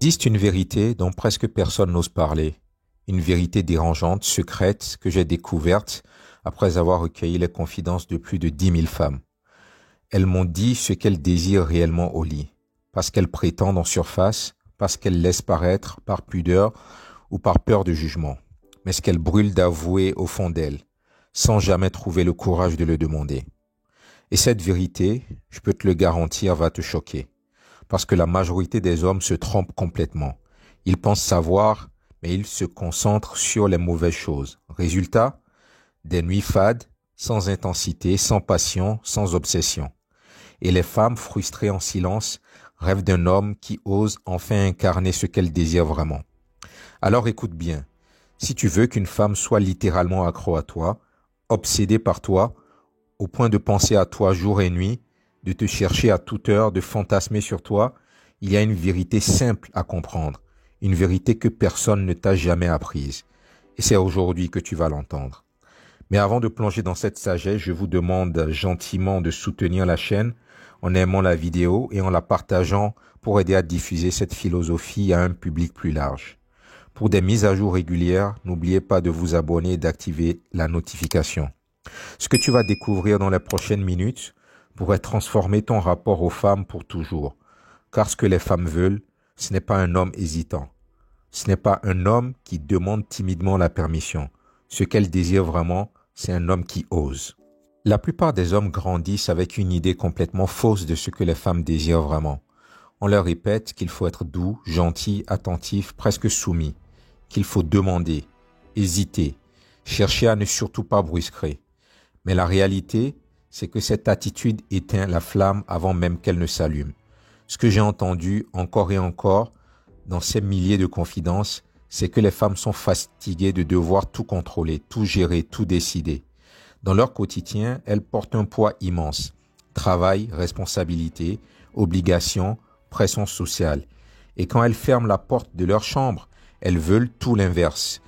Existe une vérité dont presque personne n'ose parler, une vérité dérangeante, secrète, que j'ai découverte après avoir recueilli les confidences de plus de 10 000 femmes. Elles m'ont dit ce qu'elles désirent réellement au lit, parce qu'elles prétendent en surface, parce qu'elles laissent paraître par pudeur ou par peur de jugement, mais ce qu'elles brûlent d'avouer au fond d'elles, sans jamais trouver le courage de le demander. Et cette vérité, je peux te le garantir, va te choquer. Parce que la majorité des hommes se trompent complètement. Ils pensent savoir, mais ils se concentrent sur les mauvaises choses. Résultat, des nuits fades, sans intensité, sans passion, sans obsession. Et les femmes, frustrées en silence, rêvent d'un homme qui ose enfin incarner ce qu'elles désirent vraiment. Alors écoute bien, si tu veux qu'une femme soit littéralement accro à toi, obsédée par toi, au point de penser à toi jour et nuit, de te chercher à toute heure, de fantasmer sur toi, il y a une vérité simple à comprendre, une vérité que personne ne t'a jamais apprise. Et c'est aujourd'hui que tu vas l'entendre. Mais avant de plonger dans cette sagesse, je vous demande gentiment de soutenir la chaîne en aimant la vidéo et en la partageant pour aider à diffuser cette philosophie à un public plus large. Pour des mises à jour régulières, n'oubliez pas de vous abonner et d'activer la notification. Ce que tu vas découvrir dans les prochaines minutes pourrait transformer ton rapport aux femmes pour toujours. Car ce que les femmes veulent, ce n'est pas un homme hésitant. Ce n'est pas un homme qui demande timidement la permission. Ce qu'elles désirent vraiment, c'est un homme qui ose. La plupart des hommes grandissent avec une idée complètement fausse de ce que les femmes désirent vraiment. On leur répète qu'il faut être doux, gentil, attentif, presque soumis, qu'il faut demander, hésiter, chercher à ne surtout pas brusquer. Mais la réalité, c'est que cette attitude éteint la flamme avant même qu'elle ne s'allume. Ce que j'ai entendu encore et encore dans ces milliers de confidences, c'est que les femmes sont fatiguées de devoir tout contrôler, tout gérer, tout décider. Dans leur quotidien, elles portent un poids immense. Travail, responsabilité, obligations, pression sociale. Et quand elles ferment la porte de leur chambre, elles veulent tout l'inverse.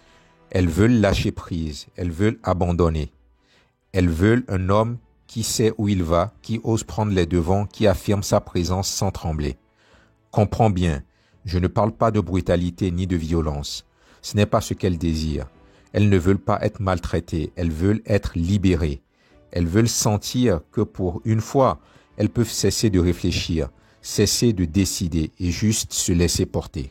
Elles veulent lâcher prise, elles veulent abandonner. Elles veulent un homme qui sait où il va, qui ose prendre les devants, qui affirme sa présence sans trembler. Comprends bien, je ne parle pas de brutalité ni de violence. Ce n'est pas ce qu'elles désirent. Elles ne veulent pas être maltraitées, elles veulent être libérées. Elles veulent sentir que pour une fois, elles peuvent cesser de réfléchir, cesser de décider et juste se laisser porter.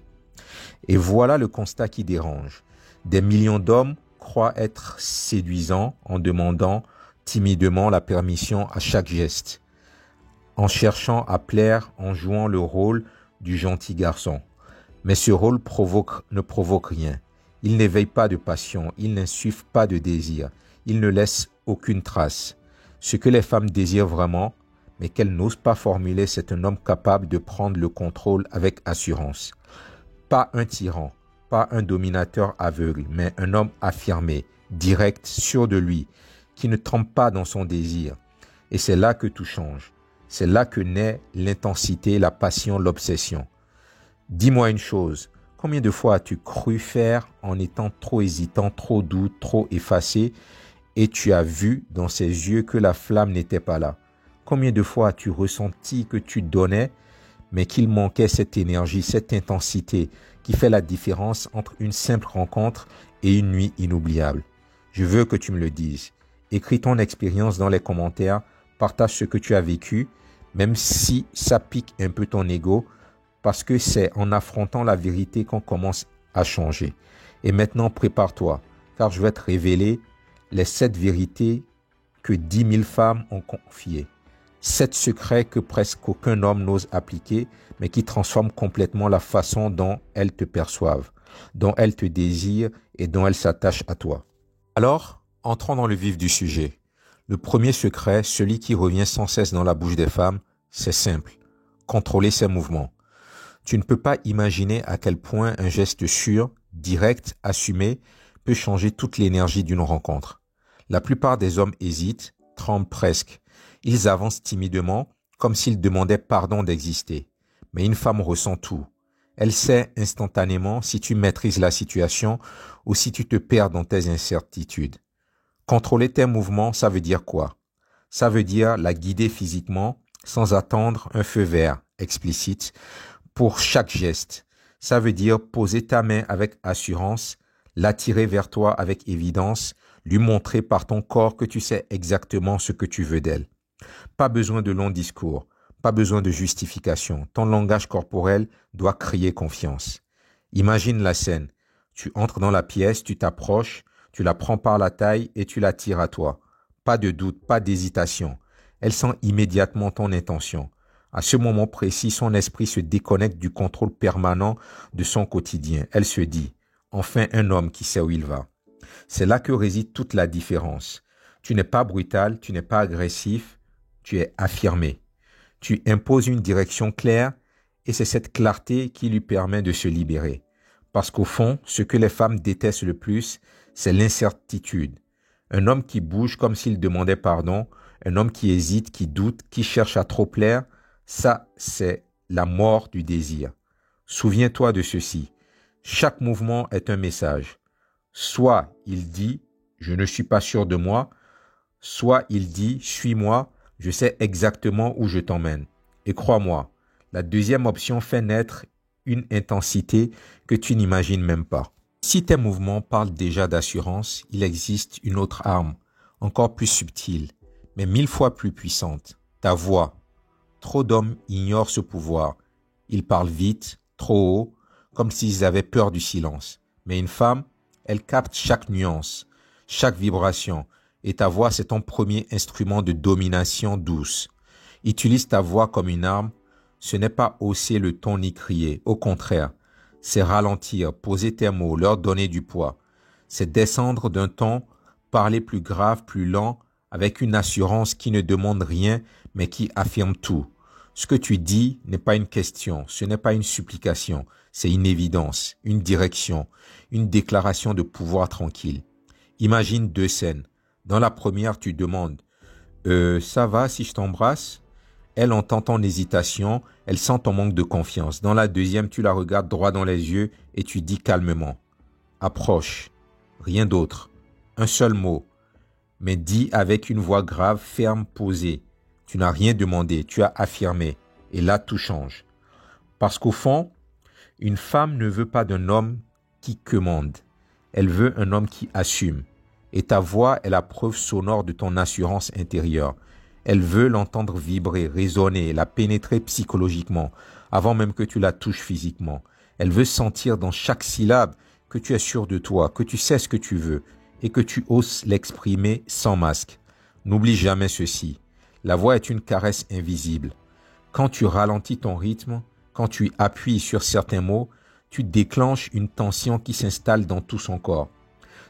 Et voilà le constat qui dérange. Des millions d'hommes croient être séduisants en demandant timidement la permission à chaque geste, en cherchant à plaire, en jouant le rôle du gentil garçon. Mais ce rôle ne provoque rien. Il n'éveille pas de passion, il n'insuffle pas de désir, il ne laisse aucune trace. Ce que les femmes désirent vraiment, mais qu'elles n'osent pas formuler, c'est un homme capable de prendre le contrôle avec assurance. Pas un tyran, pas un dominateur aveugle, mais un homme affirmé, direct, sûr de lui, qui ne trempe pas dans son désir. Et c'est là que tout change. C'est là que naît l'intensité, la passion, l'obsession. Dis-moi une chose, combien de fois as-tu cru faire en étant trop hésitant, trop doux, trop effacé, et tu as vu dans ses yeux que la flamme n'était pas là? Combien de fois as-tu ressenti que tu donnais, mais qu'il manquait cette énergie, cette intensité qui fait la différence entre une simple rencontre et une nuit inoubliable? Je veux que tu me le dises. Écris ton expérience dans les commentaires, partage ce que tu as vécu, même si ça pique un peu ton ego, parce que c'est en affrontant la vérité qu'on commence à changer. Et maintenant, prépare-toi, car je vais te révéler les 7 vérités que 10 000 femmes ont confiées. 7 secrets que presque aucun homme n'ose appliquer, mais qui transforment complètement la façon dont elles te perçoivent, dont elles te désirent et dont elles s'attachent à toi. Alors, entrons dans le vif du sujet. Le premier secret, celui qui revient sans cesse dans la bouche des femmes, c'est simple. Contrôler ses mouvements. Tu ne peux pas imaginer à quel point un geste sûr, direct, assumé, peut changer toute l'énergie d'une rencontre. La plupart des hommes hésitent, tremblent presque. Ils avancent timidement, comme s'ils demandaient pardon d'exister. Mais une femme ressent tout. Elle sait instantanément si tu maîtrises la situation ou si tu te perds dans tes incertitudes. Contrôler tes mouvements, ça veut dire quoi? Ça veut dire la guider physiquement sans attendre un feu vert explicite pour chaque geste. Ça veut dire poser ta main avec assurance, l'attirer vers toi avec évidence, lui montrer par ton corps que tu sais exactement ce que tu veux d'elle. Pas besoin de longs discours, pas besoin de justification. Ton langage corporel doit crier confiance. Imagine la scène. Tu entres dans la pièce, tu t'approches, tu la prends par la taille et tu l'attires à toi. Pas de doute, pas d'hésitation. Elle sent immédiatement ton intention. À ce moment précis, son esprit se déconnecte du contrôle permanent de son quotidien. Elle se dit, enfin un homme qui sait où il va. C'est là que réside toute la différence. Tu n'es pas brutal, tu n'es pas agressif, tu es affirmé. Tu imposes une direction claire et c'est cette clarté qui lui permet de se libérer. Parce qu'au fond, ce que les femmes détestent le plus, c'est l'incertitude. Un homme qui bouge comme s'il demandait pardon, un homme qui hésite, qui doute, qui cherche à trop plaire, ça, c'est la mort du désir. Souviens-toi de ceci. Chaque mouvement est un message. Soit il dit « je ne suis pas sûr de moi », soit il dit « suis-moi, je sais exactement où je t'emmène ». Et crois-moi, la deuxième option fait naître une intensité que tu n'imagines même pas. Si tes mouvements parlent déjà d'assurance, il existe une autre arme, encore plus subtile, mais 1000 fois plus puissante, ta voix. Trop d'hommes ignorent ce pouvoir. Ils parlent vite, trop haut, comme s'ils avaient peur du silence. Mais une femme, elle capte chaque nuance, chaque vibration, et ta voix, c'est ton premier instrument de domination douce. Utilise ta voix comme une arme. Ce n'est pas hausser le ton ni crier. Au contraire, c'est ralentir, poser tes mots, leur donner du poids. C'est descendre d'un ton, parler plus grave, plus lent, avec une assurance qui ne demande rien, mais qui affirme tout. Ce que tu dis n'est pas une question, ce n'est pas une supplication, c'est une évidence, une direction, une déclaration de pouvoir tranquille. Imagine deux scènes. Dans la première, tu demandes « ça va si je t'embrasse ?» Elle entend ton hésitation, elle sent ton manque de confiance. Dans la deuxième, tu la regardes droit dans les yeux et tu dis calmement « approche », rien d'autre, un seul mot, mais dit avec une voix grave, ferme, posée. Tu n'as rien demandé, tu as affirmé. Et là, tout change. Parce qu'au fond, une femme ne veut pas d'un homme qui commande. Elle veut un homme qui assume. Et ta voix est la preuve sonore de ton assurance intérieure. Elle veut l'entendre vibrer, résonner, la pénétrer psychologiquement, avant même que tu la touches physiquement. Elle veut sentir dans chaque syllabe que tu es sûr de toi, que tu sais ce que tu veux et que tu oses l'exprimer sans masque. N'oublie jamais ceci. La voix est une caresse invisible. Quand tu ralentis ton rythme, quand tu appuies sur certains mots, tu déclenches une tension qui s'installe dans tout son corps.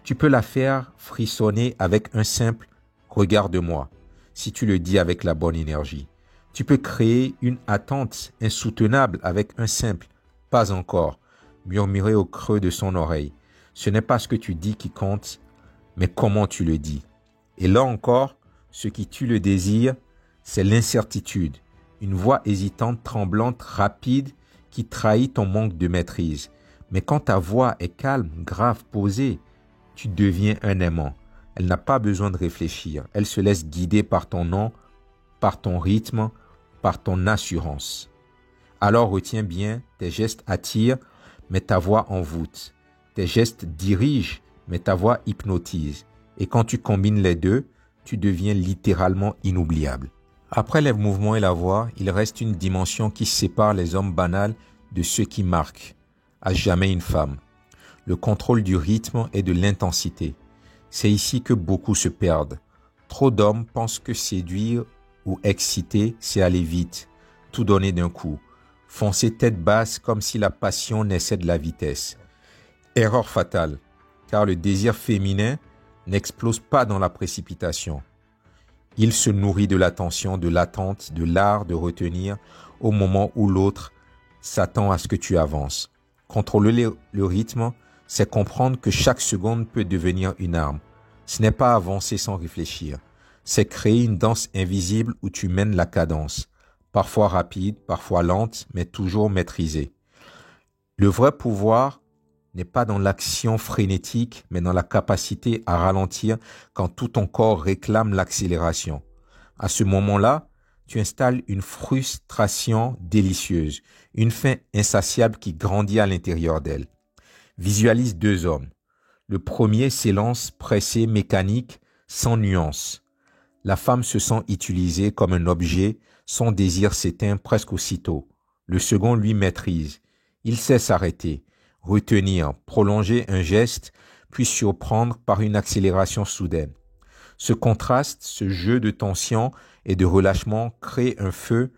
Tu peux la faire frissonner avec un simple « regarde-moi » si tu le dis avec la bonne énergie. Tu peux créer une attente insoutenable avec un simple « pas encore » murmuré au creux de son oreille. Ce n'est pas ce que tu dis qui compte, mais comment tu le dis. Et là encore, ce qui tue le désir, c'est l'incertitude. Une voix hésitante, tremblante, rapide, qui trahit ton manque de maîtrise. Mais quand ta voix est calme, grave, posée, tu deviens un aimant. Elle n'a pas besoin de réfléchir. Elle se laisse guider par ton nom, par ton rythme, par ton assurance. Alors retiens bien, tes gestes attirent, mais ta voix envoûte. Tes gestes dirigent, mais ta voix hypnotise. Et quand tu combines les deux, tu deviens littéralement inoubliable. Après les mouvements et la voix, il reste une dimension qui sépare les hommes banals de ceux qui marquent à jamais une femme. Le contrôle du rythme et de l'intensité. C'est ici que beaucoup se perdent. Trop d'hommes pensent que séduire ou exciter, c'est aller vite, tout donner d'un coup, foncer tête basse comme si la passion naissait de la vitesse. Erreur fatale, car le désir féminin n'explose pas dans la précipitation. Il se nourrit de l'attention, de l'attente, de l'art de retenir au moment où l'autre s'attend à ce que tu avances. Contrôler le rythme, c'est comprendre que chaque seconde peut devenir une arme. Ce n'est pas avancer sans réfléchir. C'est créer une danse invisible où tu mènes la cadence. Parfois rapide, parfois lente, mais toujours maîtrisée. Le vrai pouvoir n'est pas dans l'action frénétique, mais dans la capacité à ralentir quand tout ton corps réclame l'accélération. À ce moment-là, tu installes une frustration délicieuse, une faim insatiable qui grandit à l'intérieur d'elle. Visualise deux hommes. Le premier s'élance pressé, mécanique, sans nuance. La femme se sent utilisée comme un objet, son désir s'éteint presque aussitôt. Le second lui maîtrise. Il sait s'arrêter, retenir, prolonger un geste, puis surprendre par une accélération soudaine. Ce contraste, ce jeu de tension et de relâchement crée un feu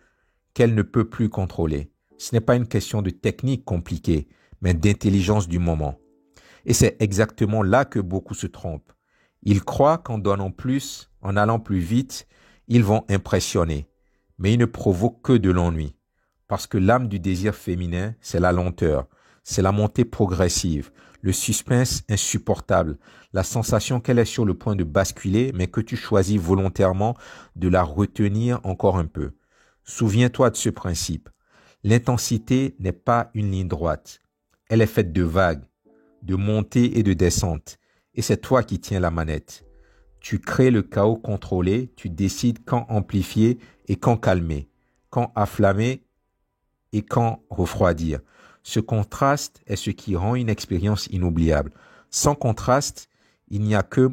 qu'elle ne peut plus contrôler. Ce n'est pas une question de technique compliquée, mais d'intelligence du moment. Et c'est exactement là que beaucoup se trompent. Ils croient qu'en donnant plus, en allant plus vite, ils vont impressionner. Mais ils ne provoquent que de l'ennui. Parce que l'âme du désir féminin, c'est la lenteur, c'est la montée progressive, le suspense insupportable, la sensation qu'elle est sur le point de basculer, mais que tu choisis volontairement de la retenir encore un peu. Souviens-toi de ce principe. L'intensité n'est pas une ligne droite. Elle est faite de vagues, de montées et de descentes. Et c'est toi qui tiens la manette. Tu crées le chaos contrôlé, tu décides quand amplifier et quand calmer, quand afflammer et quand refroidir. Ce contraste est ce qui rend une expérience inoubliable. Sans contraste, il n'y a que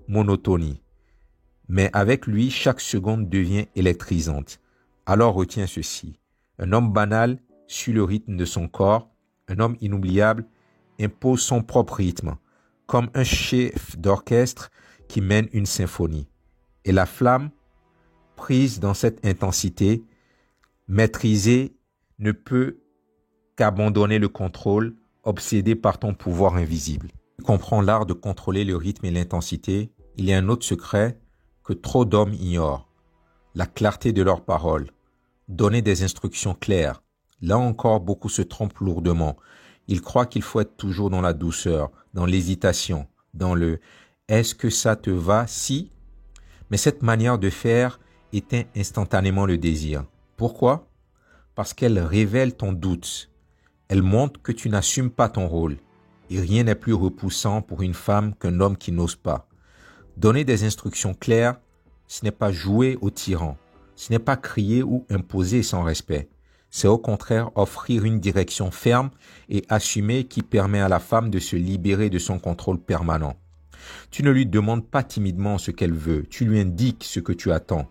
monotonie. Mais avec lui, chaque seconde devient électrisante. Alors retiens ceci. Un homme banal suit le rythme de son corps. Un homme inoubliable impose son propre rythme, comme un chef d'orchestre qui mène une symphonie. Et la flamme, prise dans cette intensité, maîtrisée, ne peut qu'abandonner le contrôle, obsédée par ton pouvoir invisible. Tu comprends l'art de contrôler le rythme et l'intensité. Il y a un autre secret que trop d'hommes ignorent, la clarté de leurs paroles. Donner des instructions claires. Là encore, beaucoup se trompent lourdement. Ils croient qu'il faut être toujours dans la douceur, dans l'hésitation, dans le « est-ce que ça te va si ?» Mais cette manière de faire éteint instantanément le désir. Pourquoi? Parce qu'elle révèle ton doute. Elle montre que tu n'assumes pas ton rôle. Et rien n'est plus repoussant pour une femme qu'un homme qui n'ose pas. Donner des instructions claires, ce n'est pas jouer au tyran. Ce n'est pas crier ou imposer sans respect. C'est au contraire offrir une direction ferme et assumée qui permet à la femme de se libérer de son contrôle permanent. Tu ne lui demandes pas timidement ce qu'elle veut, tu lui indiques ce que tu attends.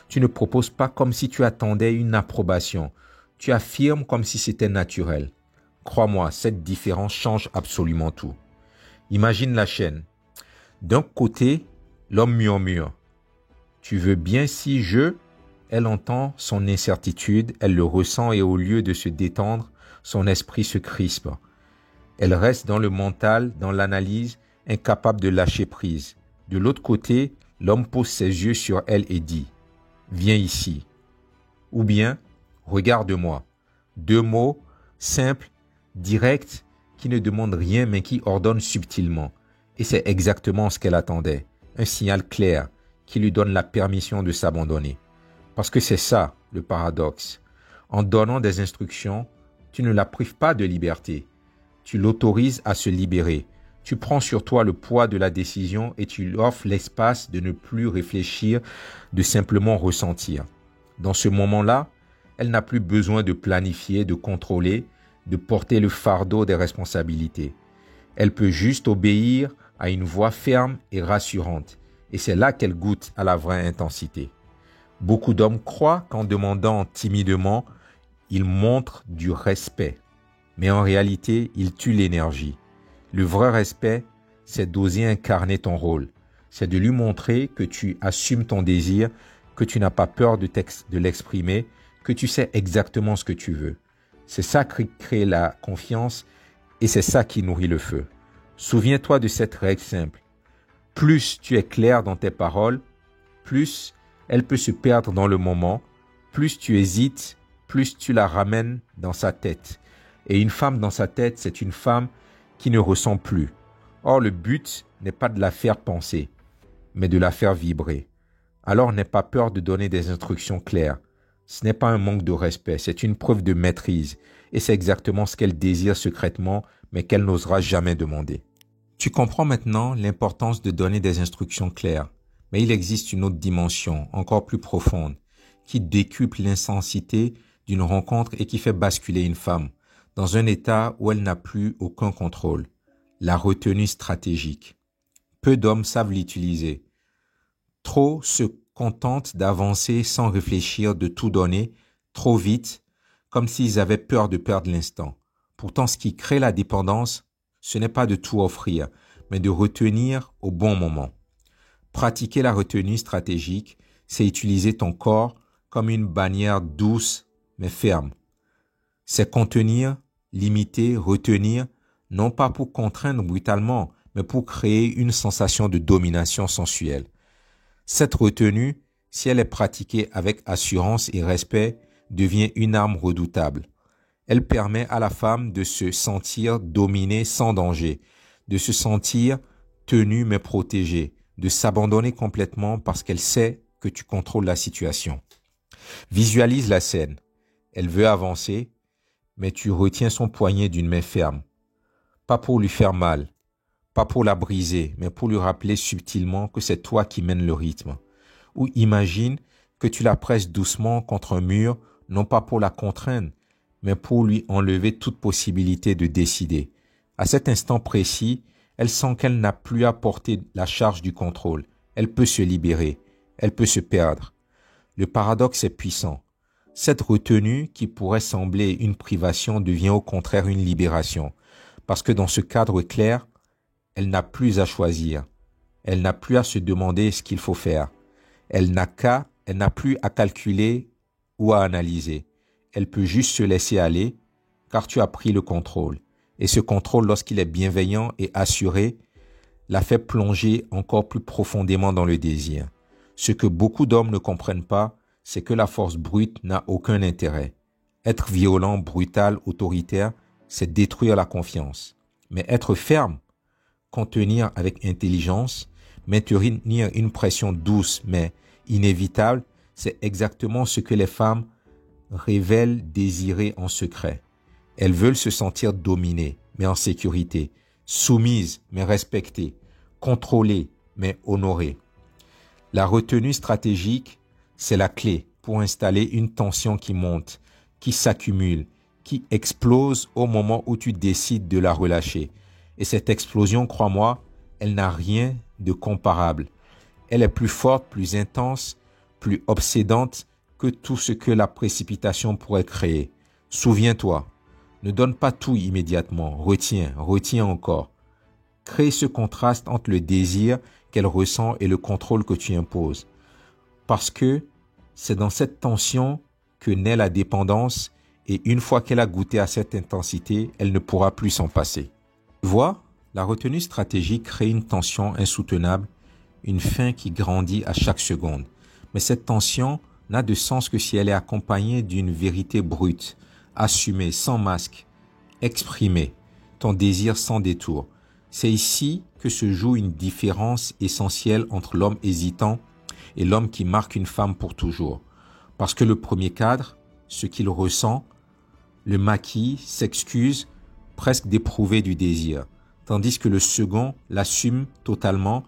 Tu ne proposes pas comme si tu attendais une approbation, tu affirmes comme si c'était naturel. Crois-moi, cette différence change absolument tout. Imagine la chaîne. D'un côté, l'homme murmure. Tu veux bien si je... Elle entend son incertitude, elle le ressent et au lieu de se détendre, son esprit se crispe. Elle reste dans le mental, dans l'analyse, incapable de lâcher prise. De l'autre côté, l'homme pose ses yeux sur elle et dit « Viens ici » ou bien « Regarde-moi ». Deux mots simples, directs, qui ne demandent rien mais qui ordonnent subtilement. Et c'est exactement ce qu'elle attendait, un signal clair qui lui donne la permission de s'abandonner. Parce que c'est ça, le paradoxe. En donnant des instructions, tu ne la prives pas de liberté. Tu l'autorises à se libérer. Tu prends sur toi le poids de la décision et tu lui offres l'espace de ne plus réfléchir, de simplement ressentir. Dans ce moment-là, elle n'a plus besoin de planifier, de contrôler, de porter le fardeau des responsabilités. Elle peut juste obéir à une voix ferme et rassurante. Et c'est là qu'elle goûte à la vraie intensité. Beaucoup d'hommes croient qu'en demandant timidement, ils montrent du respect. Mais en réalité, ils tuent l'énergie. Le vrai respect, c'est d'oser incarner ton rôle. C'est de lui montrer que tu assumes ton désir, que tu n'as pas peur de l'exprimer, que tu sais exactement ce que tu veux. C'est ça qui crée la confiance et c'est ça qui nourrit le feu. Souviens-toi de cette règle simple. Plus tu es clair dans tes paroles, plus elle peut se perdre dans le moment, plus tu hésites, plus tu la ramènes dans sa tête. Et une femme dans sa tête, c'est une femme qui ne ressent plus. Or, le but n'est pas de la faire penser, mais de la faire vibrer. Alors, n'aie pas peur de donner des instructions claires. Ce n'est pas un manque de respect, c'est une preuve de maîtrise. Et c'est exactement ce qu'elle désire secrètement, mais qu'elle n'osera jamais demander. Tu comprends maintenant l'importance de donner des instructions claires. Mais il existe une autre dimension, encore plus profonde. qui décuple l'intensité d'une rencontre et qui fait basculer une femme dans un état où elle n'a plus aucun contrôle. La retenue stratégique. Peu d'hommes savent l'utiliser. Trop se contentent d'avancer sans réfléchir, de tout donner, trop vite, comme s'ils avaient peur de perdre l'instant. Pourtant, ce qui crée la dépendance, ce n'est pas de tout offrir, mais de retenir au bon moment. Pratiquer la retenue stratégique, c'est utiliser ton corps comme une bannière douce mais ferme. C'est contenir, limiter, retenir, non pas pour contraindre brutalement, mais pour créer une sensation de domination sensuelle. Cette retenue, si elle est pratiquée avec assurance et respect, devient une arme redoutable. Elle permet à la femme de se sentir dominée sans danger, de se sentir tenue mais protégée, de s'abandonner complètement parce qu'elle sait que tu contrôles la situation. Visualise la scène. Elle veut avancer, mais tu retiens son poignet d'une main ferme. Pas pour lui faire mal, pas pour la briser, mais pour lui rappeler subtilement que c'est toi qui mènes le rythme. Ou imagine que tu la presses doucement contre un mur, non pas pour la contraindre, mais pour lui enlever toute possibilité de décider. À cet instant précis, elle sent qu'elle n'a plus à porter la charge du contrôle. Elle peut se libérer, elle peut se perdre. Le paradoxe est puissant. Cette retenue qui pourrait sembler une privation devient au contraire une libération, parce que dans ce cadre clair, elle n'a plus à choisir, elle n'a plus à se demander ce qu'il faut faire, elle n'a plus à calculer ou à analyser. Elle peut juste se laisser aller, car tu as pris le contrôle. Et ce contrôle, lorsqu'il est bienveillant et assuré, la fait plonger encore plus profondément dans le désir. Ce que beaucoup d'hommes ne comprennent pas, c'est que la force brute n'a aucun intérêt. Être violent, brutal, autoritaire, c'est détruire la confiance. Mais être ferme, contenir avec intelligence, maintenir une pression douce mais inévitable, c'est exactement ce que les femmes révèlent désirer en secret. Elles veulent se sentir dominées, mais en sécurité, soumises, mais respectées, contrôlées, mais honorées. La retenue stratégique, c'est la clé pour installer une tension qui monte, qui s'accumule, qui explose au moment où tu décides de la relâcher. Et cette explosion, crois-moi, elle n'a rien de comparable. Elle est plus forte, plus intense, plus obsédante que tout ce que la précipitation pourrait créer. Souviens-toi, ne donne pas tout immédiatement, retiens encore. Crée ce contraste entre le désir qu'elle ressent et le contrôle que tu imposes. Parce que c'est dans cette tension que naît la dépendance et une fois qu'elle a goûté à cette intensité, elle ne pourra plus s'en passer. Tu vois, la retenue stratégique crée une tension insoutenable, une faim qui grandit à chaque seconde. Mais cette tension n'a de sens que si elle est accompagnée d'une vérité brute, assumée, sans masque, exprimée, ton désir sans détour. C'est ici que se joue une différence essentielle entre l'homme hésitant et l'homme qui marque une femme pour toujours. Parce que le premier cadre, ce qu'il ressent, le maquille, s'excuse, presque d'éprouver du désir. Tandis que le second l'assume totalement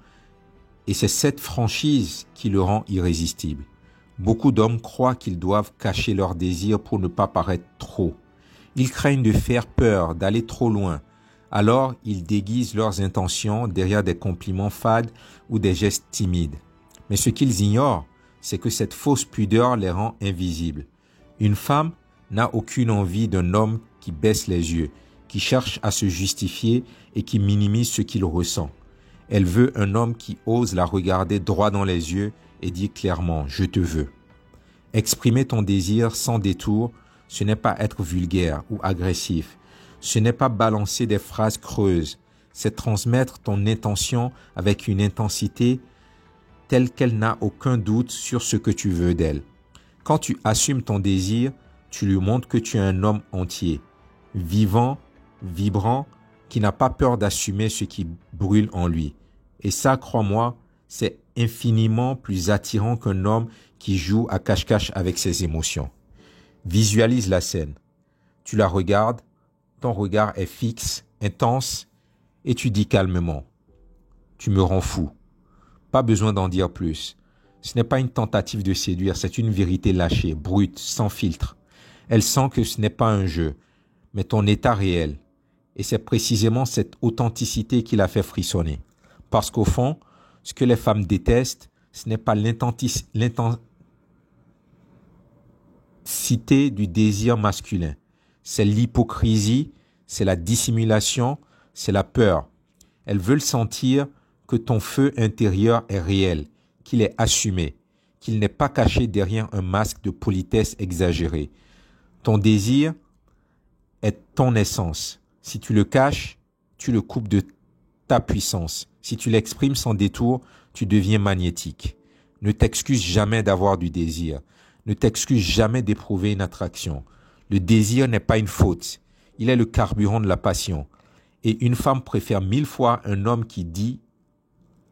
et c'est cette franchise qui le rend irrésistible. Beaucoup d'hommes croient qu'ils doivent cacher leur désir pour ne pas paraître trop. Ils craignent de faire peur, d'aller trop loin. Alors, ils déguisent leurs intentions derrière des compliments fades ou des gestes timides. Mais ce qu'ils ignorent, c'est que cette fausse pudeur les rend invisibles. Une femme n'a aucune envie d'un homme qui baisse les yeux, qui cherche à se justifier et qui minimise ce qu'il ressent. Elle veut un homme qui ose la regarder droit dans les yeux et dire clairement « je te veux ». Exprimer ton désir sans détour, ce n'est pas être vulgaire ou agressif. Ce n'est pas balancer des phrases creuses. C'est transmettre ton intention avec une intensité telle qu'elle n'a aucun doute sur ce que tu veux d'elle. Quand tu assumes ton désir, tu lui montres que tu es un homme entier, vivant, vibrant, qui n'a pas peur d'assumer ce qui brûle en lui. Et ça, crois-moi, c'est infiniment plus attirant qu'un homme qui joue à cache-cache avec ses émotions. Visualise la scène. Tu la regardes, ton regard est fixe, intense, et tu dis calmement « Tu me rends fou ». Pas besoin d'en dire plus. Ce n'est pas une tentative de séduire, c'est une vérité lâchée, brute, sans filtre. Elle sent que ce n'est pas un jeu, mais ton état réel. Et c'est précisément cette authenticité qui la fait frissonner. Parce qu'au fond, ce que les femmes détestent, ce n'est pas l'intensité du désir masculin. C'est l'hypocrisie, c'est la dissimulation, c'est la peur. Elles veulent sentir que ton feu intérieur est réel, qu'il est assumé, qu'il n'est pas caché derrière un masque de politesse exagérée. Ton désir est ton essence. Si tu le caches, tu le coupes de ta puissance. Si tu l'exprimes sans détour, tu deviens magnétique. Ne t'excuse jamais d'avoir du désir. Ne t'excuse jamais d'éprouver une attraction. Le désir n'est pas une faute. Il est le carburant de la passion. Et une femme préfère 1000 fois un homme qui dit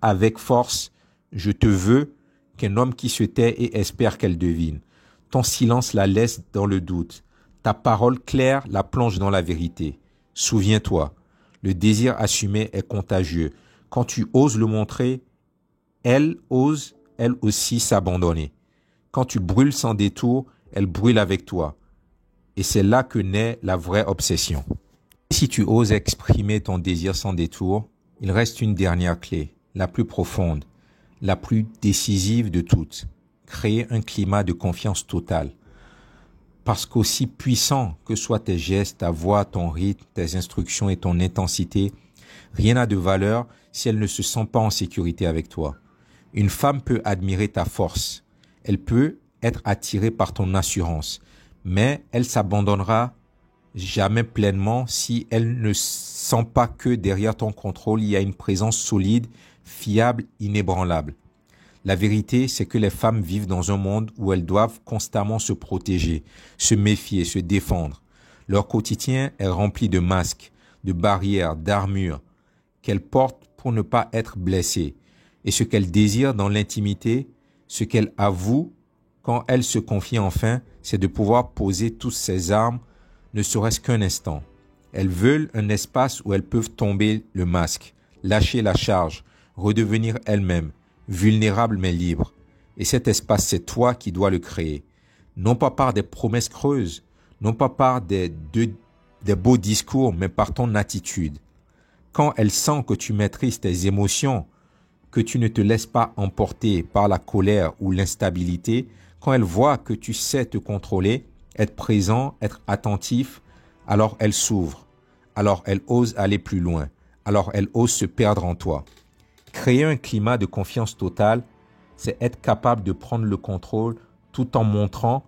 avec force « je te veux » qu'un homme qui se tait et espère qu'elle devine. Ton silence la laisse dans le doute. Ta parole claire la plonge dans la vérité. Souviens-toi, le désir assumé est contagieux. Quand tu oses le montrer, elle ose, elle aussi, s'abandonner. Quand tu brûles sans détour, elle brûle avec toi. Et c'est là que naît la vraie obsession. Si tu oses exprimer ton désir sans détour, il reste une dernière clé, la plus profonde, la plus décisive de toutes. Créer un climat de confiance totale. Parce qu'aussi puissant que soient tes gestes, ta voix, ton rythme, tes instructions et ton intensité, rien n'a de valeur si elle ne se sent pas en sécurité avec toi. Une femme peut admirer ta force. Elle peut être attirée par ton assurance. Mais elle s'abandonnera jamais pleinement si elle ne sent pas que derrière ton contrôle, il y a une présence solide, fiable, inébranlable. La vérité, c'est que les femmes vivent dans un monde où elles doivent constamment se protéger, se méfier, se défendre. Leur quotidien est rempli de masques, de barrières, d'armures qu'elles portent pour ne pas être blessées. Et ce qu'elles désirent dans l'intimité, ce qu'elles avouent quand elles se confient enfin, c'est de pouvoir poser toutes ces armes, ne serait-ce qu'un instant. Elles veulent un espace où elles peuvent tomber le masque, lâcher la charge, redevenir elles-mêmes, vulnérables mais libres. Et cet espace, c'est toi qui dois le créer. Non pas par des promesses creuses, non pas par des beaux discours, mais par ton attitude. Quand elle sent que tu maîtrises tes émotions, que tu ne te laisses pas emporter par la colère ou l'instabilité, quand elle voit que tu sais te contrôler, être présent, être attentif, alors elle s'ouvre, alors elle ose aller plus loin, alors elle ose se perdre en toi. Créer un climat de confiance totale, c'est être capable de prendre le contrôle tout en montrant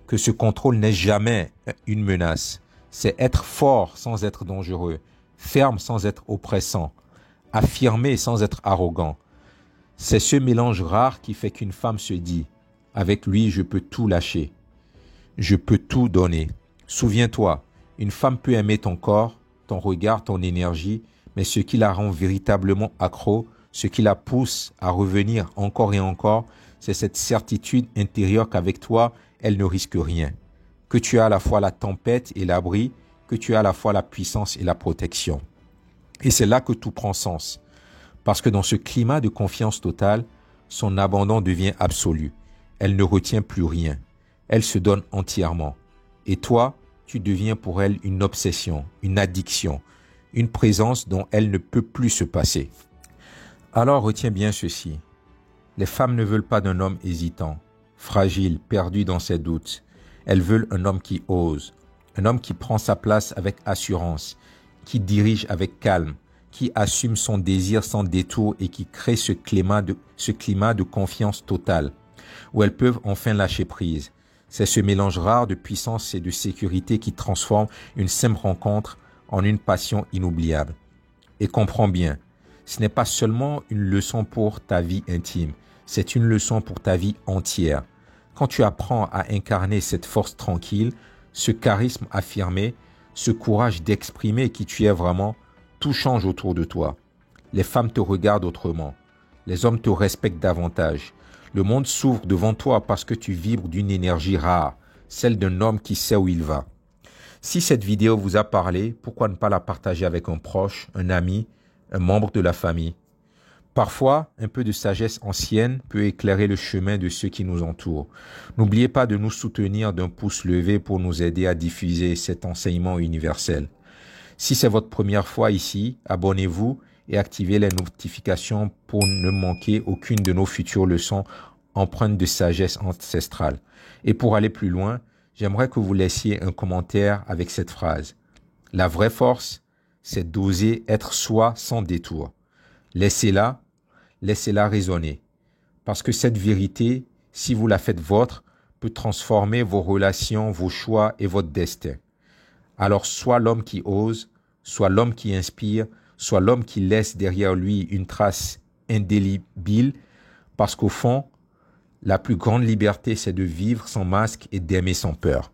que ce contrôle n'est jamais une menace. C'est être fort sans être dangereux, ferme sans être oppressant, affirmé sans être arrogant. C'est ce mélange rare qui fait qu'une femme se dit « avec lui, je peux tout lâcher, je peux tout donner ». Souviens-toi, une femme peut aimer ton corps, ton regard, ton énergie, mais ce qui la rend véritablement accro, ce qui la pousse à revenir encore et encore, c'est cette certitude intérieure qu'avec toi, elle ne risque rien. Que tu as à la fois la tempête et l'abri, que tu as à la fois la puissance et la protection. Et c'est là que tout prend sens. Parce que dans ce climat de confiance totale, son abandon devient absolu. Elle ne retient plus rien. Elle se donne entièrement. Et toi, tu deviens pour elle une obsession, une addiction, une présence dont elle ne peut plus se passer. Alors retiens bien ceci. Les femmes ne veulent pas d'un homme hésitant, fragile, perdu dans ses doutes. Elles veulent un homme qui ose, un homme qui prend sa place avec assurance, qui dirige avec calme, qui assume son désir sans détour et qui crée ce climat de confiance totale, où elles peuvent enfin lâcher prise. C'est ce mélange rare de puissance et de sécurité qui transforme une simple rencontre en une passion inoubliable. Et comprends bien, ce n'est pas seulement une leçon pour ta vie intime, c'est une leçon pour ta vie entière. Quand tu apprends à incarner cette force tranquille, ce charisme affirmé, ce courage d'exprimer qui tu es vraiment, tout change autour de toi. Les femmes te regardent autrement. Les hommes te respectent davantage. Le monde s'ouvre devant toi parce que tu vibres d'une énergie rare, celle d'un homme qui sait où il va. Si cette vidéo vous a parlé, pourquoi ne pas la partager avec un proche, un ami, un membre de la famille? Parfois, un peu de sagesse ancienne peut éclairer le chemin de ceux qui nous entourent. N'oubliez pas de nous soutenir d'un pouce levé pour nous aider à diffuser cet enseignement universel. Si c'est votre première fois ici, abonnez-vous et activez les notifications pour ne manquer aucune de nos futures leçons empreintes de sagesse ancestrale. Et pour aller plus loin, j'aimerais que vous laissiez un commentaire avec cette phrase. La vraie force, c'est d'oser être soi sans détour. Laissez-la résonner. Parce que cette vérité, si vous la faites vôtre, peut transformer vos relations, vos choix et votre destin. Alors sois l'homme qui ose, sois l'homme qui inspire, sois l'homme qui laisse derrière lui une trace indélébile, parce qu'au fond, la plus grande liberté, c'est de vivre sans masque et d'aimer sans peur.